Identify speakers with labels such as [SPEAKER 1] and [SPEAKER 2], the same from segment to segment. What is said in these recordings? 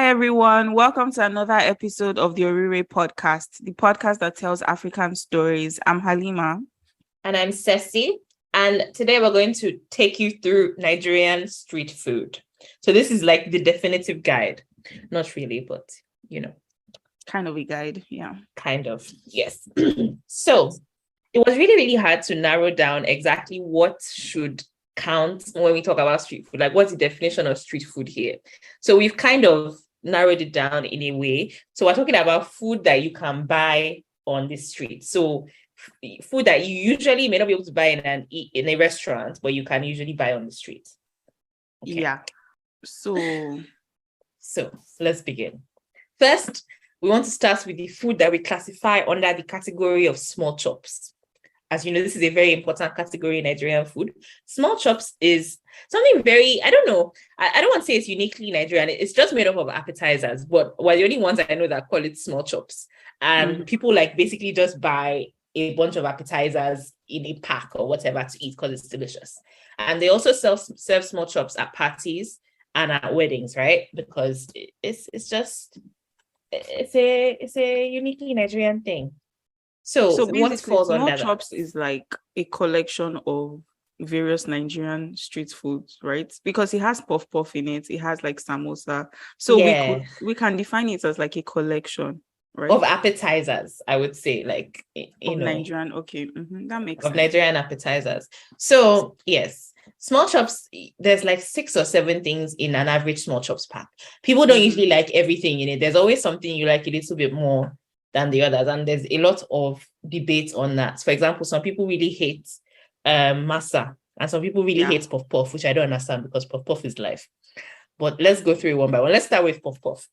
[SPEAKER 1] Hi, everyone. Welcome to another episode of the Oriire podcast, the podcast that tells African stories. I'm Halima.
[SPEAKER 2] And I'm Ceci. And today we're going to take you through Nigerian street food. So this is like the definitive guide. Not really, but
[SPEAKER 1] Kind of a guide, yeah.
[SPEAKER 2] Kind of, yes. So it was really, really hard to narrow down exactly what should count when we talk about street food. Like, what's the definition of street food here? So we've kind of narrowed it down in a way. So we're talking about food that you can buy on the street. So food that you usually may not be able to buy in a restaurant, but you can usually buy on the street.
[SPEAKER 1] Okay. Yeah. So
[SPEAKER 2] let's begin. First, we want to start with the food that we classify under the category of small chops. As you know, this is a very important category in Nigerian food. Small chops is something very, I don't know, I don't want to say it's uniquely Nigerian. It's just made up of appetizers, but we're the only ones I know that call it small chops. And people like basically just buy a bunch of appetizers in a pack or whatever to eat because it's delicious. And they also serve small chops at parties and at weddings, right? Because it's a uniquely Nigerian thing. So what falls under that?
[SPEAKER 1] Small chops is like a collection of various Nigerian street foods, right? Because it has puff puff in it. It has like samosa. So we can define it as like a collection, right?
[SPEAKER 2] Of appetizers, I would say, like
[SPEAKER 1] Nigerian. Okay, that makes sense.
[SPEAKER 2] Of Nigerian appetizers. So yes, small chops. There's like 6 or 7 things in an average small chops pack. People don't usually like everything in it. There's always something you like a little bit more than the others, and there's a lot of debate on that. For example, some people really hate masa, and some people really hate puff puff, which I don't understand because puff puff is life. But let's go through it one by one. Let's start with puff puff.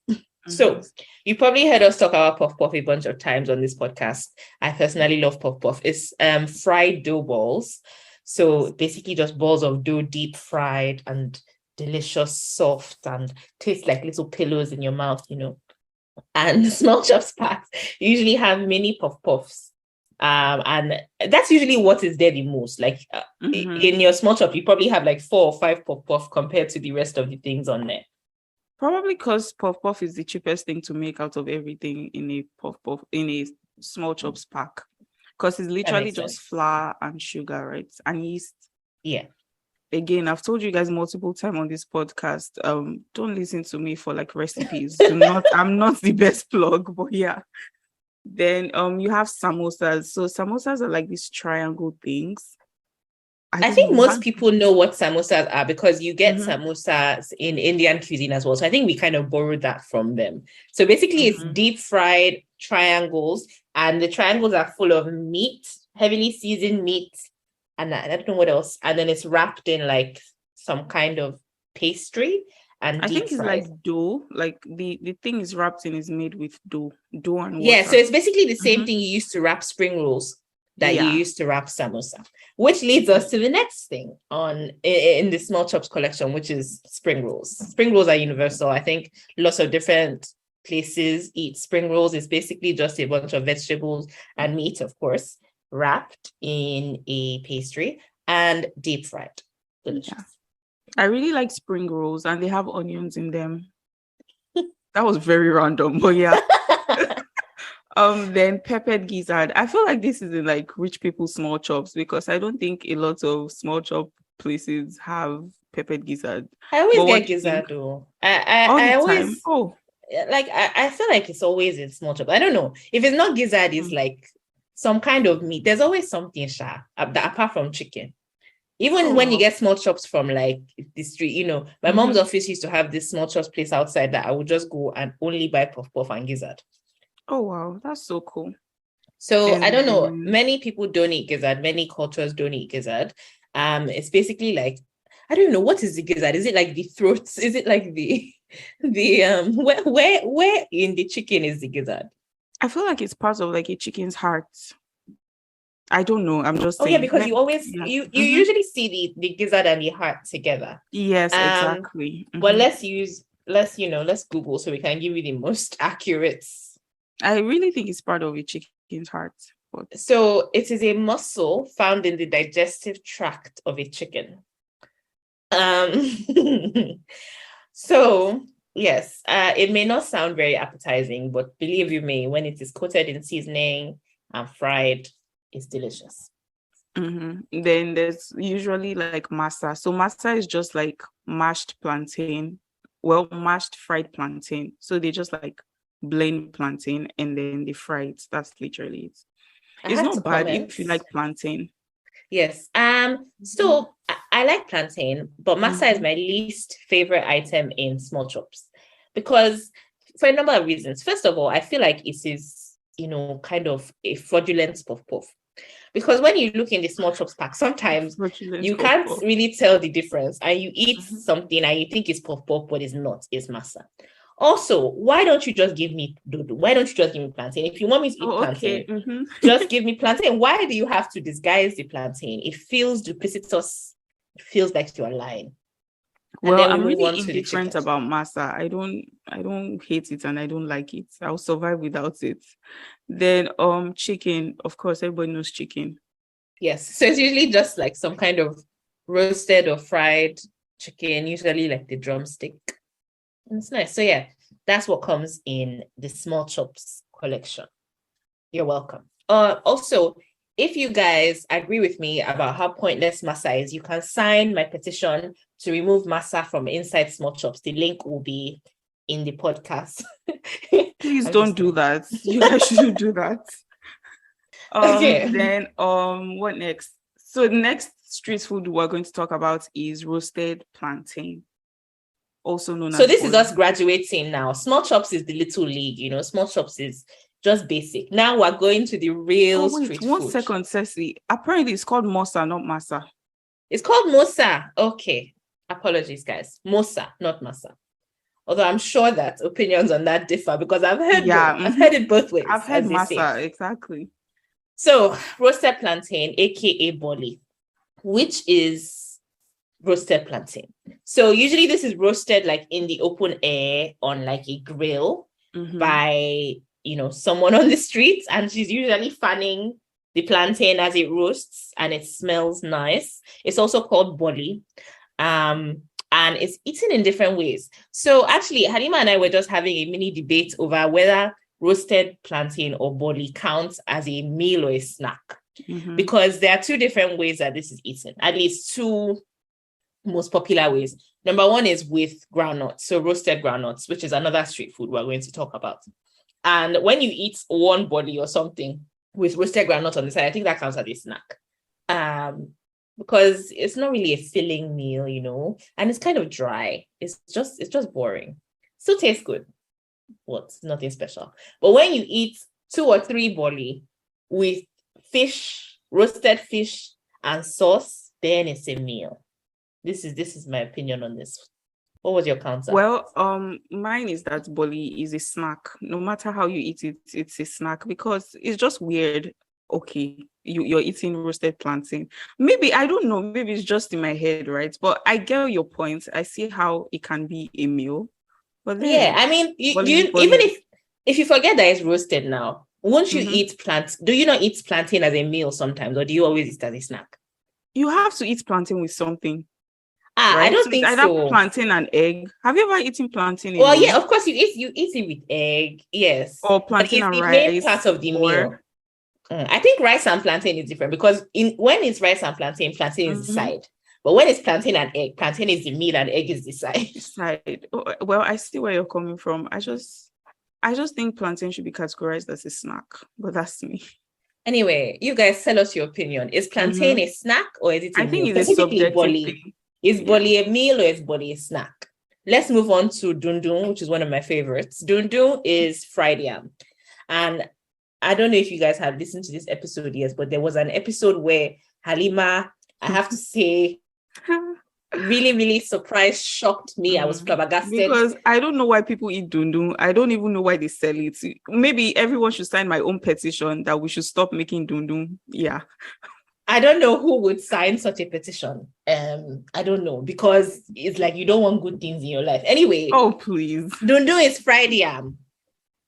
[SPEAKER 2] So you probably heard us talk about puff puff a bunch of times on this podcast. I personally love puff puff. It's fried dough balls. So basically just balls of dough, deep fried and delicious, soft, and taste like little pillows in your mouth, And small chops packs usually have mini puff puffs. And that's usually what is there the most. Like in your small chop, you probably have like 4 or 5 puff puff compared to the rest of the things on there.
[SPEAKER 1] Probably because puff puff is the cheapest thing to make out of everything in a small chops pack. Because it's literally just flour and sugar, right? And yeast.
[SPEAKER 2] Yeah.
[SPEAKER 1] Again, I've told you guys multiple times on this podcast, don't listen to me for like recipes. I'm not the best plug, but yeah. Then you have samosas. So samosas are like these triangle things.
[SPEAKER 2] I think most people know what samosas are because you get samosas in Indian cuisine as well. So I think we kind of borrowed that from them. So basically it's deep fried triangles, and the triangles are full of meat, heavily seasoned meat, and I don't know what else. And then it's wrapped in like some kind of pastry and
[SPEAKER 1] I think it's like dough. Like the thing is wrapped in is made with dough and water.
[SPEAKER 2] Yeah, so it's basically the same thing you used to wrap spring rolls that you used to wrap samosa, which leads us to the next thing in the small chops collection, which is spring rolls. Spring rolls are universal. I think lots of different places eat spring rolls. It's basically just a bunch of vegetables and meat, of course, wrapped in a pastry and deep fried. Delicious.
[SPEAKER 1] Yeah. I really like spring rolls, and they have onions in them. That was very random, but yeah. Then peppered gizzard. I feel like this is in like rich people's small chops because I don't think a lot of small chop places have peppered gizzard.
[SPEAKER 2] I always get gizzard though. I always I feel like it's always in small chop. I don't know if it's not gizzard. It's like some kind of meat. There's always something apart from chicken. Even when you get small chops from like the street, my mom's office used to have this small chops place outside that I would just go and only buy puff puff and gizzard.
[SPEAKER 1] Oh, wow. That's so cool.
[SPEAKER 2] So I don't know. Many people don't eat gizzard. Many cultures don't eat gizzard. It's basically like, I don't know. What is the gizzard? Is it like the throat? Is it like the where in the chicken is the gizzard?
[SPEAKER 1] I feel like it's part of like a chicken's heart. I don't know. I'm just saying.
[SPEAKER 2] Yeah, because you always you usually see the gizzard and the heart together.
[SPEAKER 1] Yes, exactly.
[SPEAKER 2] But let's Google so we can give you the most accurate.
[SPEAKER 1] I really think it's part of a chicken's heart.
[SPEAKER 2] So it is a muscle found in the digestive tract of a chicken. So Yes, it may not sound very appetizing, but believe you me, when it is coated in seasoning and fried, it's delicious.
[SPEAKER 1] Then there's usually like masa. So masa is just like mashed plantain, well, mashed fried plantain. So they just like blend plantain and then they fry it. That's literally it.
[SPEAKER 2] I
[SPEAKER 1] It's
[SPEAKER 2] have to
[SPEAKER 1] not bad
[SPEAKER 2] comment.
[SPEAKER 1] if you like plantain.
[SPEAKER 2] Yes. So I like plantain, but masa is
[SPEAKER 1] Mhm.
[SPEAKER 2] my least favorite item in small chops because for a number of reasons. First of all, I feel like it is, kind of a fraudulent puff puff. Because when you look in the small chops pack, sometimes
[SPEAKER 1] Succulent
[SPEAKER 2] you
[SPEAKER 1] puff
[SPEAKER 2] can't
[SPEAKER 1] puff.
[SPEAKER 2] really tell the difference, and you eat
[SPEAKER 1] Mhm.
[SPEAKER 2] something and you think it's puff puff, but it's not, it's masa. Also, why don't you just give me dodo? Why don't you just give me plantain? If you want me to eat
[SPEAKER 1] Oh, okay.
[SPEAKER 2] plantain, just give me plantain. Why do you have to disguise the plantain? It feels duplicitous. It feels like you are lying. And
[SPEAKER 1] Well,
[SPEAKER 2] then we
[SPEAKER 1] I'm
[SPEAKER 2] move
[SPEAKER 1] really
[SPEAKER 2] on to the
[SPEAKER 1] indifferent
[SPEAKER 2] chicken.
[SPEAKER 1] about masa. I don't hate it and I don't like it. I'll survive without it. Then chicken, of course, everybody knows chicken.
[SPEAKER 2] Yes. So it's usually just like some kind of roasted or fried chicken, usually like the drumstick. And it's nice. So yeah, that's what comes in the small chops collection. You're welcome. Also, if you guys agree with me about how pointless masa is, you can sign my petition to remove masa from inside small chops. The link will be in the podcast.
[SPEAKER 1] Please
[SPEAKER 2] I'm
[SPEAKER 1] don't
[SPEAKER 2] just
[SPEAKER 1] do
[SPEAKER 2] kidding.
[SPEAKER 1] that. You guys shouldn't do that.
[SPEAKER 2] Okay.
[SPEAKER 1] Then what next? So the next street food we're going to talk about is roasted plantain, also known
[SPEAKER 2] So
[SPEAKER 1] as
[SPEAKER 2] this is
[SPEAKER 1] boli.
[SPEAKER 2] us graduating now. Small chops is the little league, small chops is just basic. Now we're going to the
[SPEAKER 1] Oh
[SPEAKER 2] real
[SPEAKER 1] wait,
[SPEAKER 2] street
[SPEAKER 1] one
[SPEAKER 2] food.
[SPEAKER 1] second, Ceci. Apparently it's called mosa, not masa.
[SPEAKER 2] It's called mosa. Okay. Apologies, guys. Mosa, not masa. Although I'm sure that opinions on that differ because I've heard
[SPEAKER 1] Yeah,
[SPEAKER 2] both. I've heard it both
[SPEAKER 1] I've
[SPEAKER 2] ways,
[SPEAKER 1] heard
[SPEAKER 2] as they say.
[SPEAKER 1] masa, exactly.
[SPEAKER 2] So roasted plantain, aka boli, which is roasted plantain. So usually this is roasted like in the open air on like a grill by someone on the street, and she's usually fanning the plantain as it roasts and it smells nice. It's also called boli. And it's eaten in different ways. So actually, Halima and I were just having a mini debate over whether roasted plantain or boli counts as a meal or a snack. Because there are two different ways that this is eaten, at least two most popular ways. Number one is with groundnuts, so roasted groundnuts, which is another street food we're going to talk about. And when you eat one boli or something with roasted groundnut on the side, I think that counts as a snack. Because it's not really a filling meal, and it's kind of dry. It's just boring. Still tastes good, but nothing special. But when you eat 2 or 3 boli with fish, roasted fish and sauce, then it's a meal. This is my opinion on this. What was your counter?
[SPEAKER 1] Well, mine is that boli is a snack. No matter how you eat it, it's a snack because it's just weird. Okay, you're eating roasted plantain. Maybe, I don't know, maybe it's just in my head, right? But I get your point. I see how it can be a meal. But
[SPEAKER 2] Yeah,
[SPEAKER 1] then
[SPEAKER 2] I mean,
[SPEAKER 1] boli is
[SPEAKER 2] even
[SPEAKER 1] boli.
[SPEAKER 2] if you forget that it's roasted now, won't you eat do you not eat plantain as a meal sometimes, or do you always eat as a snack?
[SPEAKER 1] You have to eat plantain with something,
[SPEAKER 2] I
[SPEAKER 1] right?
[SPEAKER 2] don't
[SPEAKER 1] So it's
[SPEAKER 2] think
[SPEAKER 1] either
[SPEAKER 2] so.
[SPEAKER 1] plantain and egg. Have you ever eaten plantain
[SPEAKER 2] Well, yeah,
[SPEAKER 1] alone?
[SPEAKER 2] of course you eat it with egg, yes,
[SPEAKER 1] Or
[SPEAKER 2] but
[SPEAKER 1] plantain
[SPEAKER 2] it's
[SPEAKER 1] and
[SPEAKER 2] the main part
[SPEAKER 1] rice?
[SPEAKER 2] of the
[SPEAKER 1] Or
[SPEAKER 2] meal. I think rice and plantain is different because when it's rice and plantain is the side. But when it's plantain and egg, plantain is the meal and egg is the side.
[SPEAKER 1] side. Oh, well, I see where you're coming from. I just think plantain should be categorized as a snack, but that's me.
[SPEAKER 2] Anyway, you guys tell us your opinion. Is plantain a snack or is it a
[SPEAKER 1] I
[SPEAKER 2] meal?
[SPEAKER 1] think it's a
[SPEAKER 2] Specifically,
[SPEAKER 1] subjective
[SPEAKER 2] boli.
[SPEAKER 1] thing.
[SPEAKER 2] Is
[SPEAKER 1] Yeah.
[SPEAKER 2] boli a meal or is boli a snack? Let's move on to dundun, which is one of my favorites. Dundun is fried yam. And I don't know if you guys have listened to this episode yet, but there was an episode where Halima, I have to say, really, really surprised, shocked me. I was flabbergasted.
[SPEAKER 1] Because I don't know why people eat dundun. I don't even know why they sell it. Maybe everyone should sign my own petition that we should stop making dundun. Yeah.
[SPEAKER 2] I don't know who would sign such a petition. I don't know, because it's like you don't want good things in your life. Anyway,
[SPEAKER 1] Oh, please.
[SPEAKER 2] dundun is fried yam.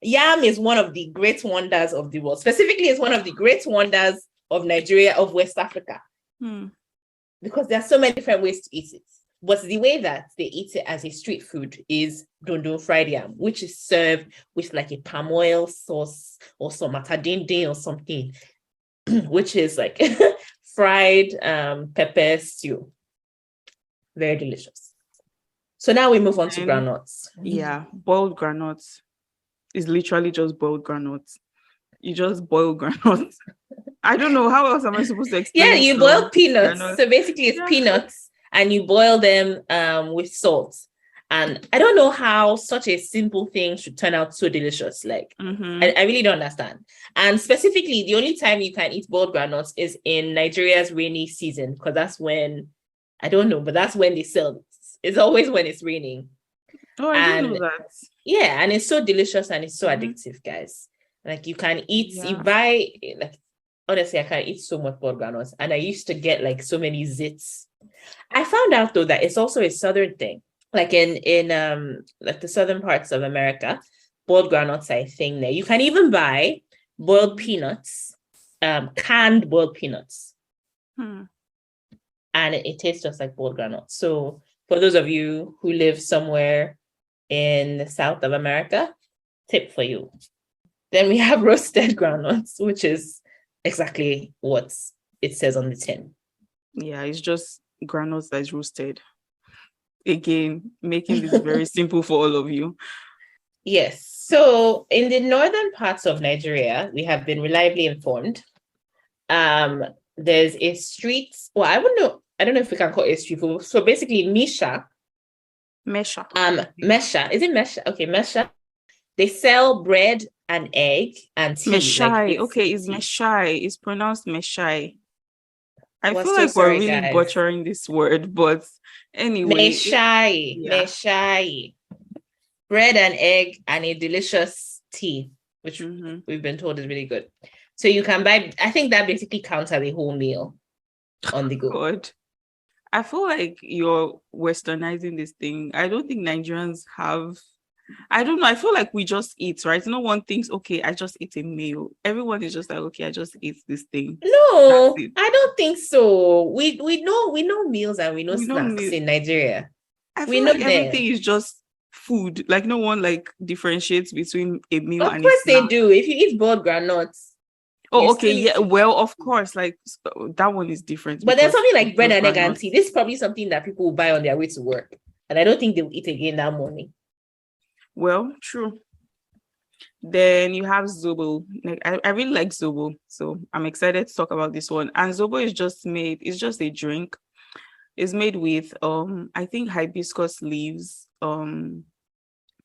[SPEAKER 2] Yam is one of the great wonders of the world. Specifically, it's one of the great wonders of Nigeria, of West Africa. Because there are so many different ways to eat it. but the way that they eat it as a street food is dundun fried yam, which is served with like a palm oil sauce or some matadinde or something, which is like fried pepper stew. Very delicious. So now we move on to granuts.
[SPEAKER 1] Yeah, boiled granuts is literally just boiled granuts. You just boil granuts. I don't know how else am I supposed to explain.
[SPEAKER 2] Yeah, you boil peanuts.
[SPEAKER 1] Granuts.
[SPEAKER 2] So basically, it's peanuts, and you boil them with salt. And I don't know how such a simple thing should turn out so delicious. Like, I really don't understand. And specifically, the only time you can eat boiled granuts is in Nigeria's rainy season, because that's when, I don't know, but that's when they sell it. It's always when it's raining.
[SPEAKER 1] Oh, I didn't know that.
[SPEAKER 2] Yeah, and it's so delicious and it's so addictive, guys. Like, you can eat, you buy, like, honestly, I can eat so much boiled granuts. And I used to get like so many zits. I found out though that it's also a southern thing. Like in like the southern parts of America, boiled granuts are a thing there. You can even buy boiled peanuts, canned boiled peanuts. And it tastes just like boiled granuts. So for those of you who live somewhere in the south of America, tip for you. Then we have roasted granuts, which is exactly what it says on the tin.
[SPEAKER 1] Yeah, it's just granuts that is roasted. Again, making this very simple for all of you.
[SPEAKER 2] Yes. So in the northern parts of Nigeria, we have been reliably informed. There's a street, well, I don't know if we can call it a street food. So basically, Mesha.
[SPEAKER 1] Mesha.
[SPEAKER 2] Is it Mesha? Okay, Mesha. They sell bread and egg and tea.
[SPEAKER 1] Meshai. Okay, it's Meshai. It's pronounced Meshai. I feel
[SPEAKER 2] so
[SPEAKER 1] like
[SPEAKER 2] sorry,
[SPEAKER 1] we're really
[SPEAKER 2] guys.
[SPEAKER 1] butchering this word, but anyway.
[SPEAKER 2] Meshai. Bread and egg and a delicious tea, which we've been told is really good. So you can buy, I think that basically counts as a whole meal on the go.
[SPEAKER 1] God. I feel like you're westernizing this thing. I don't think Nigerians have, I don't know. I feel like we just eat, right? No one thinks, okay, I just ate a meal. Everyone is just like, okay, I just ate this thing.
[SPEAKER 2] No, I don't think so. We know meals and we know snacks in Nigeria.
[SPEAKER 1] I feel like everything is just food. Like no one like differentiates between a meal and a snack.
[SPEAKER 2] Of course they do. If you eat boiled granuts.
[SPEAKER 1] Oh, okay, yeah. Well, of course, like that one is different.
[SPEAKER 2] But there's something like bread and egg and tea. This is probably something that people will buy on their way to work. And I don't think they'll eat again that morning.
[SPEAKER 1] Well, true. Then you have Zobo. Like I really like Zobo. So I'm excited to talk about this one. And Zobo is just a drink. It's made with I think hibiscus leaves,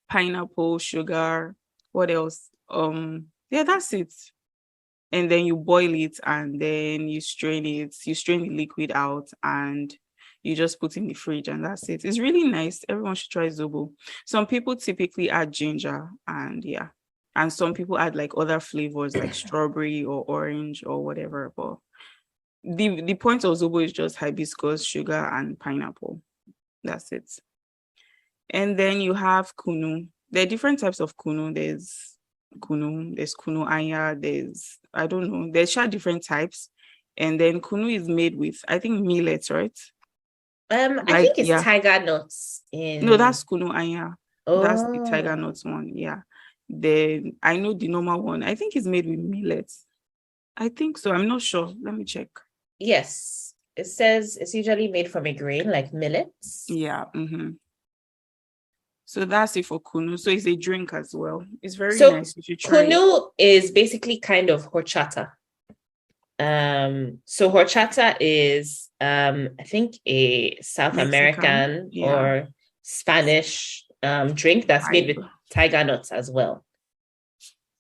[SPEAKER 1] pineapple, sugar, what else? Yeah, that's it. And then you boil it and then you strain it. You strain the liquid out and you just put in the fridge and that's it. It's really nice. Everyone should try Zobo. Some people typically add ginger and and some people add like other flavors like strawberry or orange or whatever. But the point of Zobo is just hibiscus, sugar, and pineapple. That's it. And then you have kunu. There are different types of kunu. There's kunu aya, I don't know, there's different types. And then kunu is made with, I think, millets, right?
[SPEAKER 2] I think it's tiger nuts.
[SPEAKER 1] No, that's kunu aya. That's the tiger nuts one. Yeah. Then I know the normal one. I think it's made with millets. I think so. I'm not sure. Let me check.
[SPEAKER 2] Yes. It says it's usually made from a grain like millets.
[SPEAKER 1] Yeah. So that's it for kunu. So it's a drink as well. It's very nice. You should try
[SPEAKER 2] kunu is basically kind of horchata. So horchata is I think a South American or Spanish drink that's made with tiger nuts as well.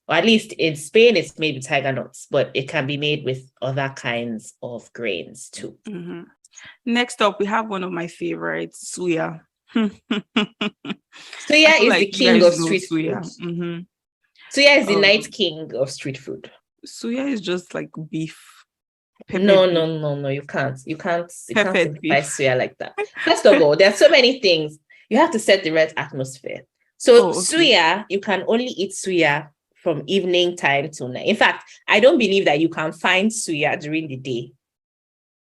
[SPEAKER 2] Or at least in Spain, it's made with tiger nuts, but it can be made with other kinds of grains too.
[SPEAKER 1] Next up, we have one of my favorites, suya.
[SPEAKER 2] Suya is the king of street food. Suya is the night king of street food.
[SPEAKER 1] Suya is just like beef.
[SPEAKER 2] No, you can't simplify suya like that. First of all, there are so many things. You have to set the right atmosphere. So suya, you can only eat suya from evening time till night. In fact, I don't believe that you can find suya during the day.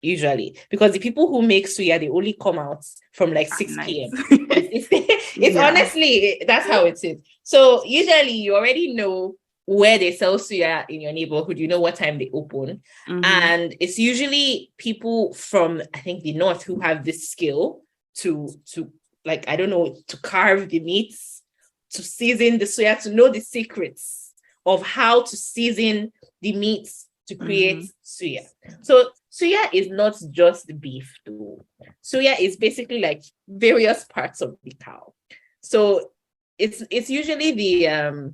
[SPEAKER 2] usually, because the people who make suya, they only come out from like
[SPEAKER 1] At
[SPEAKER 2] 6
[SPEAKER 1] night.
[SPEAKER 2] p.m. It's
[SPEAKER 1] Yeah.
[SPEAKER 2] honestly, that's how it is. So usually you already know where they sell suya in your neighborhood, you know what time they open.
[SPEAKER 1] Mhm.
[SPEAKER 2] And it's usually people from, I think, the north who have this skill to like, I don't know, to carve the meats, to season the suya, to know the secrets of how to season the meats to create suya. So suya is not just beef though. Suya is basically like various parts of the cow. So it's usually the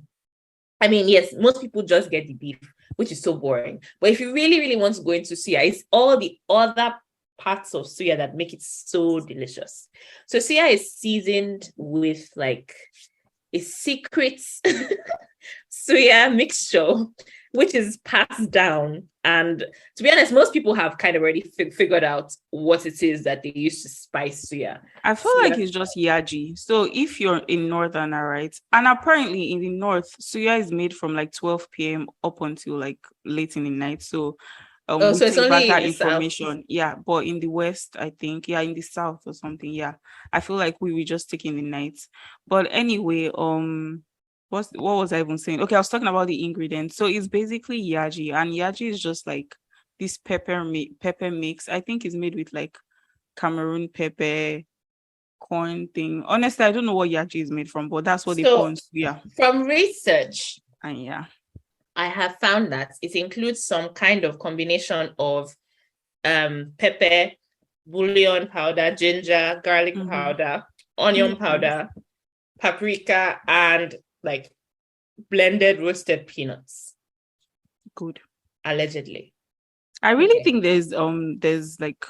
[SPEAKER 2] I mean, yes, most people just get the beef, which is so boring. But if you really, really want to go into suya, it's all the other parts of suya that make it so delicious. So suya is seasoned with like a secret suya mixture, which is passed down. And to be honest, most people have kind of already figured out what it is that they use to spice suya.
[SPEAKER 1] I feel like it's just yaji. So if you're in northern, right, and apparently in the north, suya is made from like 12 p.m. up until like late in the night. So we
[SPEAKER 2] so it's
[SPEAKER 1] take back
[SPEAKER 2] only in
[SPEAKER 1] that
[SPEAKER 2] the south.
[SPEAKER 1] information. Yeah, but in the west, I think, yeah, in the south or something. Yeah, I feel like we just take in the night. But anyway, what was I even saying? Okay, I was talking about the ingredients. So it's basically yaji, and yaji is just like this pepper mix. I think it's made with like Cameroon pepper, corn thing. Honestly, I don't know what yachi is made from, but that's what they put on suya.
[SPEAKER 2] From research,
[SPEAKER 1] And yeah,
[SPEAKER 2] I have found that it includes some kind of combination of pepper, bouillon powder, ginger, garlic powder, onion powder, paprika, and like blended roasted peanuts.
[SPEAKER 1] Good.
[SPEAKER 2] Allegedly.
[SPEAKER 1] I really think there's like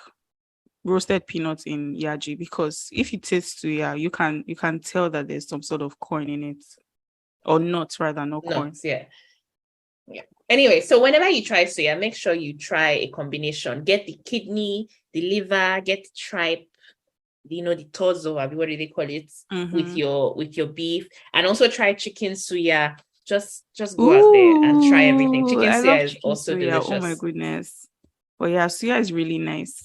[SPEAKER 1] roasted peanuts in yaji, because if you taste suya, you can tell that there's some sort of corn in it, or nuts rather, not corn.
[SPEAKER 2] Yeah. Anyway, so whenever you try suya, make sure you try a combination. Get the kidney, the liver, get the tripe, the torso, what do they call it, with your beef, and also try chicken suya. Just go out there and try everything. Chicken suya is also delicious.
[SPEAKER 1] Oh my goodness. But yeah, suya is really nice.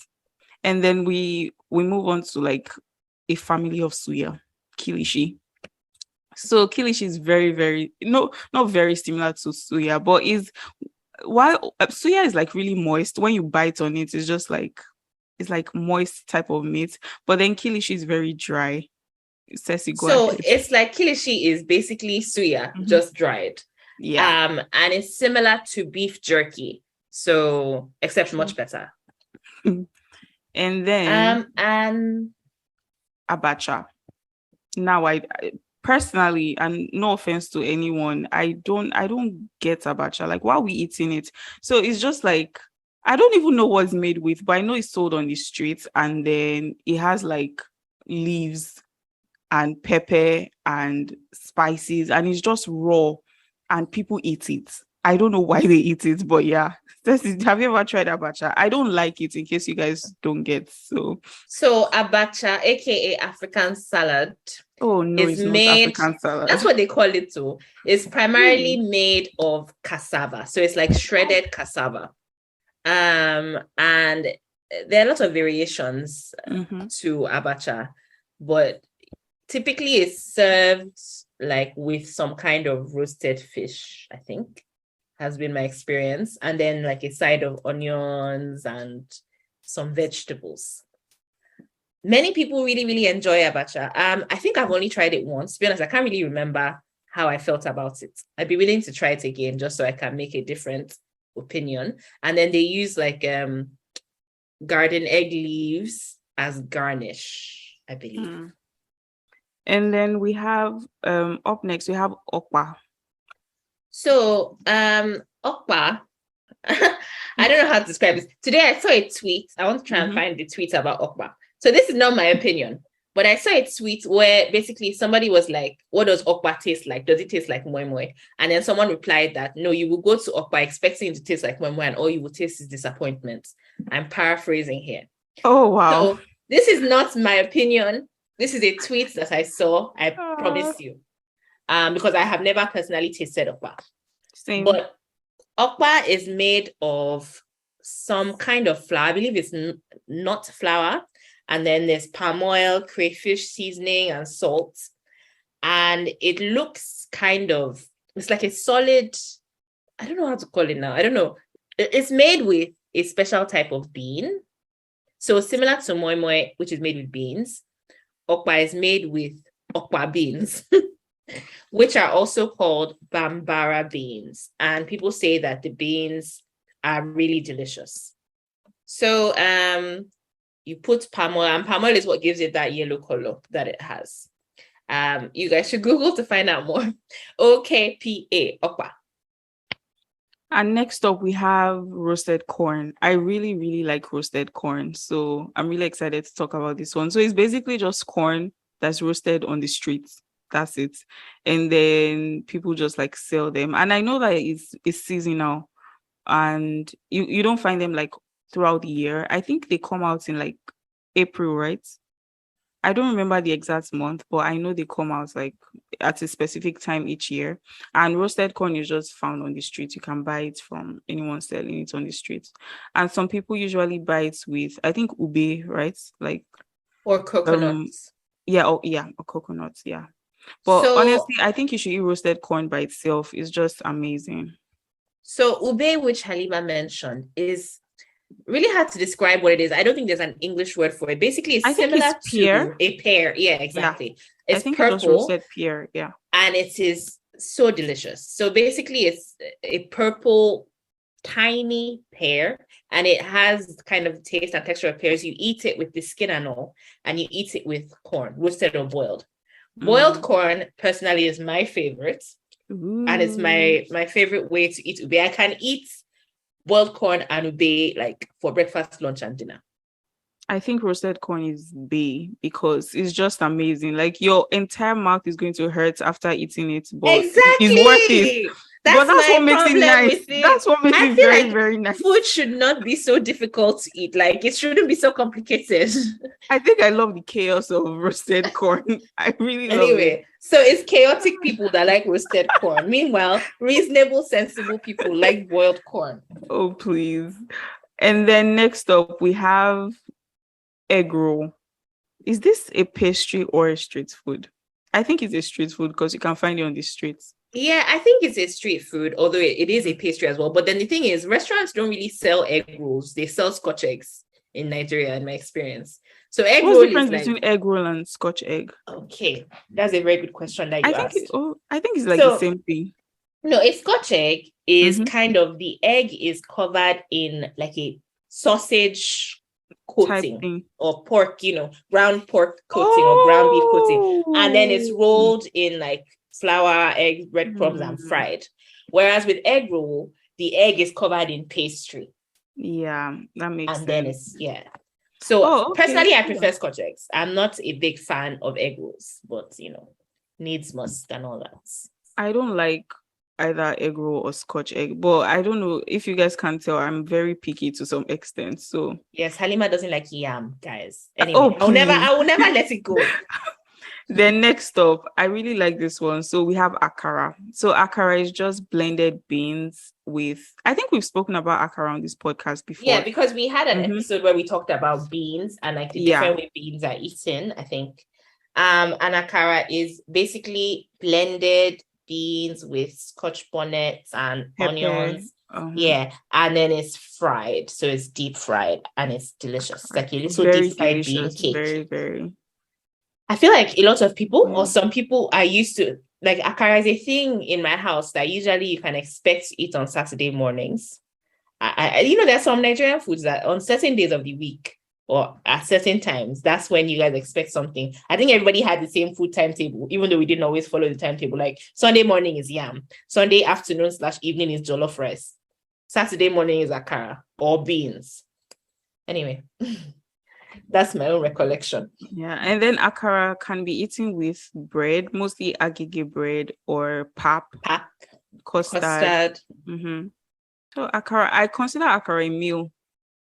[SPEAKER 1] And then we move on to like a family of suya, kilishi. So kilishi is very, very not very similar to suya, but while suya is like really moist. When you bite on it, it's just like it's like moist type of meat. But then kilishi is very dry.
[SPEAKER 2] It's like kilishi is basically suya, just dried.
[SPEAKER 1] Yeah.
[SPEAKER 2] And it's similar to beef jerky. So except much better.
[SPEAKER 1] And then
[SPEAKER 2] and
[SPEAKER 1] abacha. Now I personally, and no offense to anyone, I don't get abacha. Like, why are we eating it? So it's just like, I don't even know what it's made with, but I know it's sold on the streets, and then it has like leaves and pepper and spices, and it's just raw, and people eat it. I don't know why they eat it, but yeah. Have you ever tried abacha? I don't like it, in case you guys don't get. So
[SPEAKER 2] abacha, aka African salad.
[SPEAKER 1] Oh no, it's made, not African salad.
[SPEAKER 2] That's what they call it too. It's primarily made of cassava. So it's like shredded cassava. And there are lots of variations to abacha, but typically it's served like with some kind of roasted fish, I think, has been my experience. And then like a side of onions and some vegetables. Many people really, really enjoy abacha. I think I've only tried it once. To be honest, I can't really remember how I felt about it. I'd be willing to try it again just so I can make a different opinion. And then they use like garden egg leaves as garnish, I believe.
[SPEAKER 1] And then we have up next we have okpa.
[SPEAKER 2] So okpa, I don't know how to describe this. Today I saw a tweet. I want to try and find the tweet about okpa. So this is not my opinion, but I saw a tweet where basically somebody was like, what does okpa taste like? Does it taste like moi moi? And then someone replied that, no, you will go to okpa expecting it to taste like moi moi, and all you will taste is disappointment. I'm paraphrasing here.
[SPEAKER 1] Oh, wow.
[SPEAKER 2] So this is not my opinion. This is a tweet that I saw. I promise you. Because I have never personally tasted okpa.
[SPEAKER 1] Same.
[SPEAKER 2] But okpa is made of some kind of flour. I believe it's nut flour. And then there's palm oil, crayfish seasoning, and salt. And it looks it's like a solid, I don't know how to call it now. I don't know. It's made with a special type of bean. So similar to moi moi, which is made with beans, okpa is made with okpa beans, which are also called bambara beans. And people say that the beans are really delicious. So you put palm oil, and palm oil is what gives it that yellow color that it has. You guys should Google to find out more. OKPA, okpa.
[SPEAKER 1] And next up, we have roasted corn. I really, really like roasted corn. So I'm really excited to talk about this one. So it's basically just corn that's roasted on the streets. That's it. And then people just like sell them. And I know that it's seasonal. And you don't find them like throughout the year. I think they come out in like April, right? I don't remember the exact month, but I know they come out like at a specific time each year. And roasted corn is just found on the street. You can buy it from anyone selling it on the street. And some people usually buy it with, I think, ube, right? Like
[SPEAKER 2] or coconuts.
[SPEAKER 1] Or coconuts, yeah. But honestly, I think you should eat roasted corn by itself. It's just amazing.
[SPEAKER 2] So ube, which Halima mentioned, is really hard to describe what it is. I don't think there's an English word for it. Basically, it's similar to a pear. Yeah, exactly. Yeah. It's purple.
[SPEAKER 1] It's roasted pear, yeah.
[SPEAKER 2] And it is so delicious. So basically, it's a purple, tiny pear, and it has kind of the taste and texture of pears. You eat it with the skin and all, and you eat it with corn, roasted or boiled. Boiled corn, personally, is my favorite. Ooh. And it's my favorite way to eat ube. I can eat boiled corn and ube like for breakfast, lunch, and dinner.
[SPEAKER 1] I think roasted corn is B because it's just amazing. Like your entire mouth is going to hurt after eating it, but
[SPEAKER 2] exactly.
[SPEAKER 1] It's worth it. That's what makes it nice. That's what makes it very, very nice.
[SPEAKER 2] Food should not be so difficult to eat. Like it shouldn't be so complicated.
[SPEAKER 1] I think I love the chaos of roasted corn. I really love it.
[SPEAKER 2] Anyway, so it's chaotic people that like roasted corn. Meanwhile, reasonable, sensible people like boiled corn.
[SPEAKER 1] Oh, please. And then next up, we have egg roll. Is this a pastry or a street food? I think it's a street food because you can find it on the streets.
[SPEAKER 2] Yeah, I think it's a street food, although it is a pastry as well. But then the thing is, restaurants don't really sell egg rolls. They sell Scotch eggs in Nigeria, in my experience. So egg roll is
[SPEAKER 1] what's the difference between egg roll and Scotch egg?
[SPEAKER 2] Okay, that's a very good question that you asked.
[SPEAKER 1] I think it's like the same thing.
[SPEAKER 2] No, a Scotch egg is kind of, the egg is covered in like a sausage coating or pork, ground pork coating or ground beef coating. And then it's rolled in like flour, eggs, breadcrumbs, and fried. Whereas with egg roll, the egg is covered in pastry.
[SPEAKER 1] Yeah, that makes sense.
[SPEAKER 2] And then it's, So personally, I prefer Scotch eggs. I'm not a big fan of egg rolls, but needs must and all that.
[SPEAKER 1] I don't like either egg roll or Scotch egg, but I don't know if you guys can tell, I'm very picky to some extent. So
[SPEAKER 2] yes, Halima doesn't like yam, guys. Anyway, I will never let it go.
[SPEAKER 1] Then next up, I really like this one. So we have Akara. So Akara is just blended beans with, I think we've spoken about Akara on this podcast before.
[SPEAKER 2] Yeah, because we had an episode where we talked about beans and like the different way beans are eaten, I think. And Akara is basically blended beans with Scotch bonnets and onions. Yeah, and then it's fried. So it's deep fried and it's delicious. It's like a little deep fried bean cake.
[SPEAKER 1] Very, very.
[SPEAKER 2] I feel like a lot of people or some people are used to, like, Akara is a thing in my house that usually you can expect to eat on Saturday mornings. There's some Nigerian foods that on certain days of the week or at certain times, that's when you guys expect something. I think everybody had the same food timetable, even though we didn't always follow the timetable. Like Sunday morning is yam, Sunday afternoon/evening is jollof rice, Saturday morning is Akara or beans. Anyway. That's my own recollection.
[SPEAKER 1] Yeah, and then Akara can be eaten with bread, mostly agege bread or pap, custard. Mm-hmm. So Akara, I consider Akara a meal.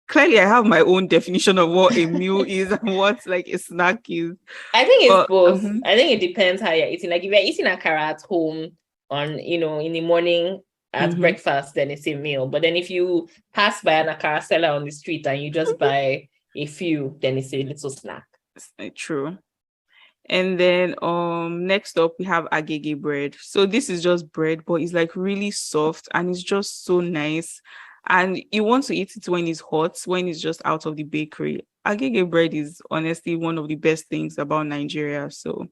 [SPEAKER 1] Clearly, I have my own definition of what a meal is and what like a snack is.
[SPEAKER 2] I think it's both. I think it depends how you're eating. Like if you're eating Akara at home in the morning, as breakfast, then it's a meal. But then if you pass by an Akara seller on the street and you just buy a few, then it's a little snack.
[SPEAKER 1] True. And then next up we have agege bread. So this is just bread, but it's like really soft and it's just so nice. And you want to eat it when it's hot, when it's just out of the bakery. Agege bread is honestly one of the best things about Nigeria. So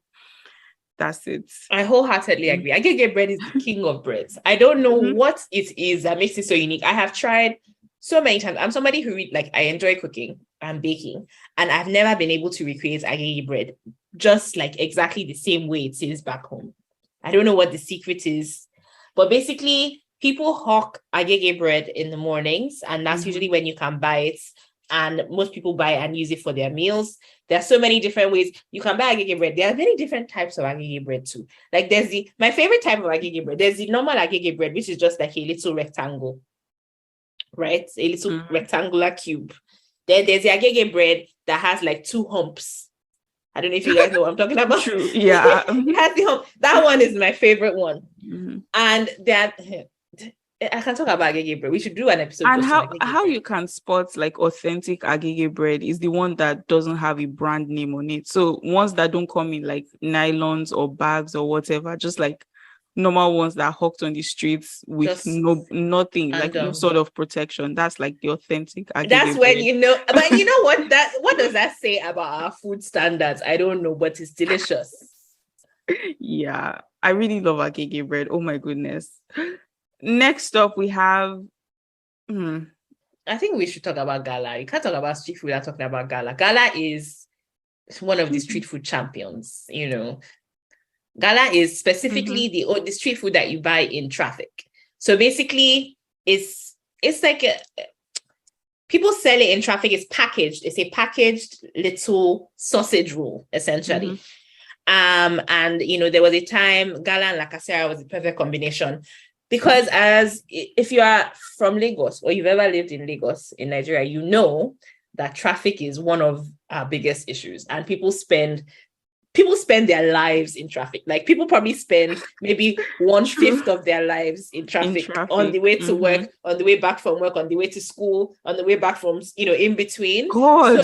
[SPEAKER 1] that's it.
[SPEAKER 2] I wholeheartedly agree. Agege bread is the king of breads. I don't know what it is that makes it so unique. I have tried so many times. I'm somebody who I enjoy cooking and baking, and I've never been able to recreate agege bread just like exactly the same way it is back home. I don't know what the secret is, but basically people hawk agege bread in the mornings, and that's usually when you can buy it. And most people buy and use it for their meals. There are so many different ways you can buy agege bread. There are many different types of agege bread too. Like there's my favorite type of agege bread. There's the normal agege bread, which is just like a little rectangle, right? A little rectangular cube. Then there's the agege bread that has like 2 humps. I don't know if you guys know what I'm talking about.
[SPEAKER 1] True. Yeah.
[SPEAKER 2] It has the hump. That one is my favorite one. And that I can talk about agege bread. We should do an episode.
[SPEAKER 1] And how you can spot like authentic agege bread is the one that doesn't have a brand name on it. So ones that don't come in like nylons or bags or whatever, just like normal ones that are hawked on the streets with nothing, like no sort of protection. That's like the authentic agege
[SPEAKER 2] that's
[SPEAKER 1] bread.
[SPEAKER 2] when you know. But you know what? What does that say about our food standards? I don't know, but it's delicious.
[SPEAKER 1] Yeah, I really love agege bread. Oh my goodness. Next up, we have.
[SPEAKER 2] I think we should talk about gala. You can't talk about street food without talking about gala. Gala is one of the street food champions. You know, gala is specifically the street food that you buy in traffic. So basically, it's like people sell it in traffic. It's packaged. It's a packaged little sausage roll, essentially. And there was a time gala and lacasera was the perfect combination. Because if you are from Lagos or you've ever lived in Lagos in Nigeria, you know that traffic is one of our biggest issues, and people spend their lives in traffic. Like people probably spend maybe 1/5 of their lives in traffic on the way to work, on the way back from work, on the way to school, on the way back from, in between.
[SPEAKER 1] God,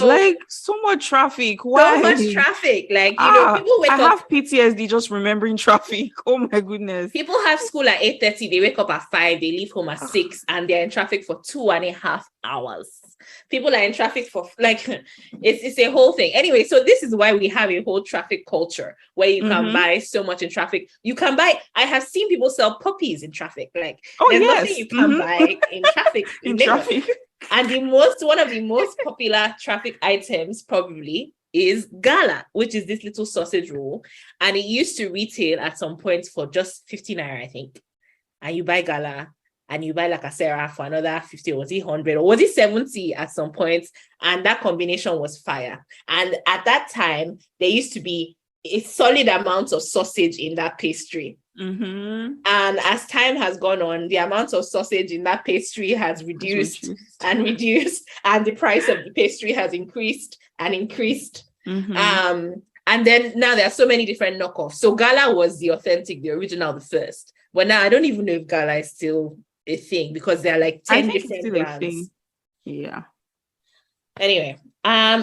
[SPEAKER 1] so much traffic. Why?
[SPEAKER 2] So much traffic. Like, people wake up. I
[SPEAKER 1] have PTSD just remembering traffic. Oh my goodness.
[SPEAKER 2] People have school at 8:30. They wake up at 5. They leave home at 6, and they're in traffic for 2.5 hours. People are in traffic for it's a whole thing. Anyway, so this is why we have a whole traffic culture where you can buy so much in traffic. You can buy. I have seen people sell puppies in traffic. There's nothing you can buy in traffic.
[SPEAKER 1] In traffic.
[SPEAKER 2] And one of the most popular traffic items probably is gala, which is this little sausage roll, and it used to retail at some points for just 50 naira, I think. And you buy gala. And you buy lacasera for another 50, or was it 100, or was it 70 at some point? And that combination was fire. And at that time, there used to be a solid amount of sausage in that pastry. And as time has gone on, the amount of sausage in that pastry has reduced, and the price of the pastry has increased and increased. And then now there are so many different knockoffs. So gala was the authentic, the original, the first. But now I don't even know if gala is still a thing, because there are like 10 different brands.
[SPEAKER 1] Yeah.
[SPEAKER 2] Anyway,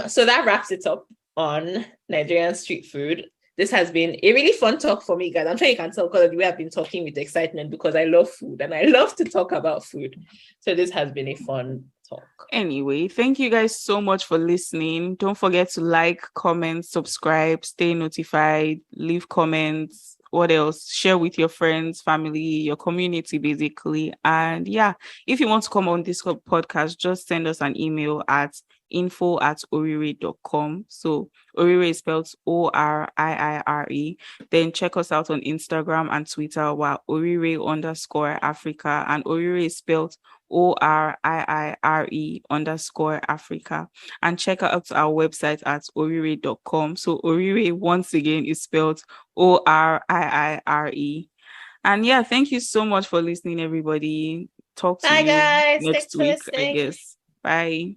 [SPEAKER 2] so that wraps it up on Nigerian street food. This has been a really fun talk for me, guys. I'm sure you can tell because of the way I've been talking with excitement, because I love food and I love to talk about food. So this has been a fun talk.
[SPEAKER 1] Anyway, thank you guys so much for listening. Don't forget to like, comment, subscribe, stay notified, leave comments. What else? Share with your friends, family, your community, basically. And yeah, if you want to come on this podcast, just send us an email at info@oriire.com. So Oriire is spelled ORIIRE. Then check us out on Instagram and Twitter, while Oriire_Africa, and Oriire is spelled ORIIRE_Africa. And check out our website at oriire.com. So Oriire once again is spelled ORIIRE. And yeah, thank you so much for listening, everybody. Talk to you
[SPEAKER 2] guys.
[SPEAKER 1] next week, I guess. Bye.